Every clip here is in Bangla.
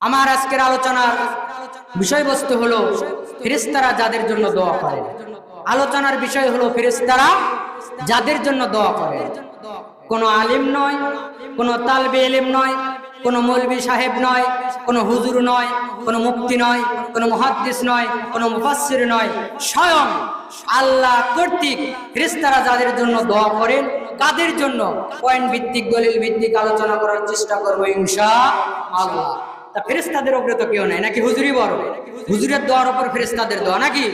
আমার আজকের আলোচনার বিষয়বস্তু হলো ফেরেশতারা যাদের জন্য দোয়া করে। আলোচনার বিষয় হলো ফেরেশতারা যাদের জন্য দোয়া করে। কোনো আলিম নয়, কোনো তালবে ইলম নয়, কোনো মৌলভী সাহেব নয়, কোনো হুজুর নয়, কোনো মুফতি নয়, কোনো মুহাদ্দিস নয়, কোনো মুফাসসির নয়, স্বয়ং আল্লাহ কর্তৃক ফেরেশতারা যাদের জন্য দোয়া করেন। কাদের জন্য? পয়েন্ট ভিত্তিক দলিল ভিত্তিক আলোচনা করার চেষ্টা করবো ইনশাআল্লাহ। তা ফেরেশতাদের উপরে তো কেউ নাই, নাকি হুজুরই বড়? হুজুরের দোয়ার উপর ফেরেশতাদের দোয়া নাকি?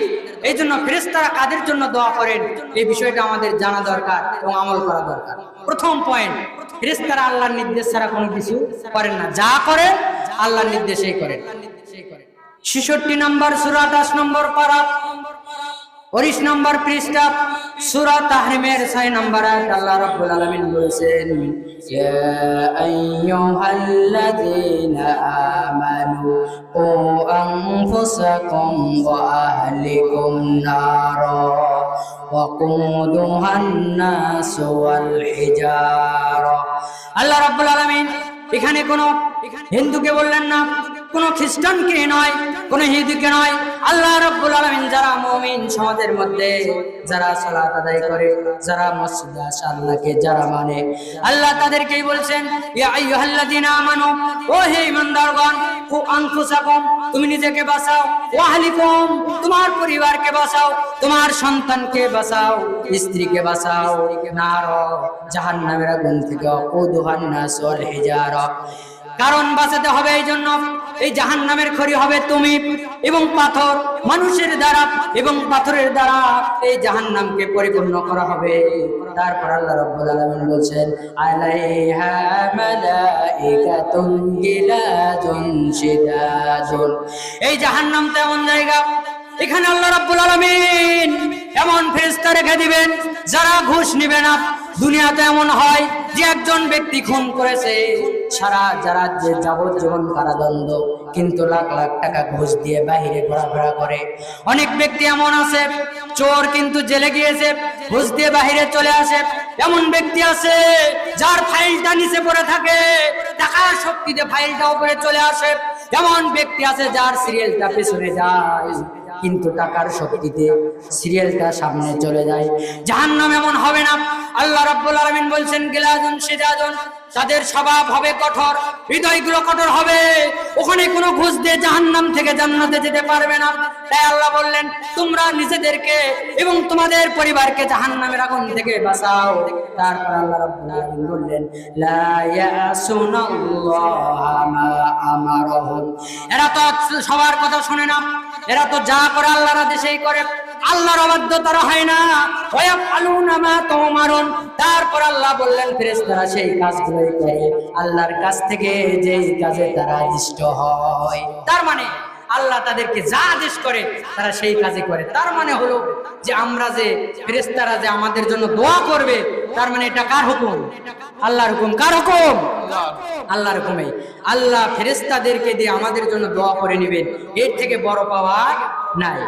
এই জন্য ফেরেশতারা কাদের জন্য দোয়া করেন এই বিষয়টা আমাদের জানা দরকার এবং আমল করা দরকার। প্রথম পয়েন্ট, ফেরেশতারা আল্লাহর নির্দেশ ছাড়া কোনো কিছু করেন না, যা করেন আল্লাহর নির্দেশেই করেন। ৬৬ নম্বর সূরা ১০ নম্বর পারা ১৯ নম্বর পৃষ্ঠা সূরা তাহরিমের ৬ নম্বর আয়াত আল্লাহ রাব্বুল আলামিন বলেছেন, ইয়া আইয়ুহাল্লাযীনা আমানু কু আনফুসাকুম ওয়া আহলিকুম নারা ওয়া কুদুহান নাস ওয়াল হিজারা। আল্লাহ রাব্বুল আলামিন এখানে কোনো হিন্দুকে বললেন না, কোনো খ্রিস্টানকে নয়, কোনো ইহুদিকে নয়। আল্লাহ রাব্বুল আলামিন যারা মুমিন সমাজের মধ্যে যারা সালাত আদায় করে, যারা মসজিদে আসে, আল্লাহকে যারা মানে, আল্লাহ তাদেরকেই বলছেন, ইয়া আইয়ুহাল্লাযীনা আমানু, ও হে ঈমানদারগণ, কু আনফুসাকুম, তুমি নিজেকে বাঁচাও, ওয়া আহলিকুম, তোমার পরিবারকে বাঁচাও, তোমার সন্তানকে বাঁচাও, স্ত্রীকে বাঁচাও, নার, জাহান্নামের আগুন থেকে, কুদুহান নাস ওয়াল হিজারা। কারণ বাঁচাতে হবে এই জন্য, এই জাহান্নামের খড়ি হবে তুমি এবং পাথর, মানুষের দ্বারা এবং পাথরের দ্বারা এই জাহান্নামকে পরিপূর্ণ করা হবে। তারপর আল্লাহ রাব্বুল আলামিন বলেন, আলাইহা মালাইকাতুন গিলাজুন শিদাদুন। এই জাহান্নাম তো এমন জায়গা, এখানে আল্লাহ রাব্বুল আলামিন এমন ফেরেশতা রেখে দিবেন যারা ঘুষ নেবে না। দুনিয়াতে এমন হয় যে একজন ব্যক্তি খুন করেছে, সারা যারা যে যাবজ্জীবন কারাদণ্ড, কিন্তু লাখ লাখ টাকা ঘুষ দিয়ে বাহিরে ঘোরাফেরা করে। অনেক ব্যক্তি এমন আছে, চোর কিন্তু জেলে গিয়েছে, ঘুষ দিয়ে বাহিরে চলে আসে। এমন ব্যক্তি আছে যার ফাইলটা নিচে পড়ে থাকে, টাকার শক্তিতে ফাইলটা উপরে চলে আসে। এমন ব্যক্তি আছে যার সিরিয়ালটা পেছনে যায়, কিন্তু টাকার শক্তিতে সিরিয়ালটা সামনে চলে যায়। জাহান্নাম এমন হবে না। আল্লাহ রাব্বুল আলামিন বলছেন, গিলাজুন শিদাদুন, তাদের স্বভাব হবে কঠোর, হৃদয়গুলো কঠোর হবে, ওখানে কোনো ঘুষ দিয়ে জাহান্নাম থেকে জান্নাতে যেতে পারবে না। তাই আল্লাহ বললেন, তোমরা নিজেদেরকে এবং তোমাদের পরিবারকে জাহান্নামের আগুন থেকে বাঁচাও। তারপর আল্লাহ রাব্বুল আলামিন বললেন, লা ইয়াসুনাল্লাহা মা আমারহুম, এরা তো সবার কথা শুনে না, এরা তো যা করে আল্লাহর আদেশেই করে, আল্লাহর অবাধ্যতা হয় না। ওয়ায়াফআলুনা মা তুমারুন, তারপর আল্লাহ বললেন ফেরেশতারা সেই কাজগুলোই করে আল্লাহর কাছ থেকে যেই কাজে তারা আদিষ্ট হয়। তার মানে আল্লাহ তাদেরকে যা আদেশ করে তারা সেই কাজই করে। তার মানে হলো যে আমরা যে ফেরেশতারা যে আমাদের জন্য দোয়া করবে, তার মানে এটা কার হুকুম? আল্লাহর হুকুম। কার হুকুম? আল্লাহর হুকুমে। আল্লাহ ফেরেশতাদেরকে দিয়ে আমাদের জন্য দোয়া করে নেবেন, এর থেকে বড় পাওয়া নাই।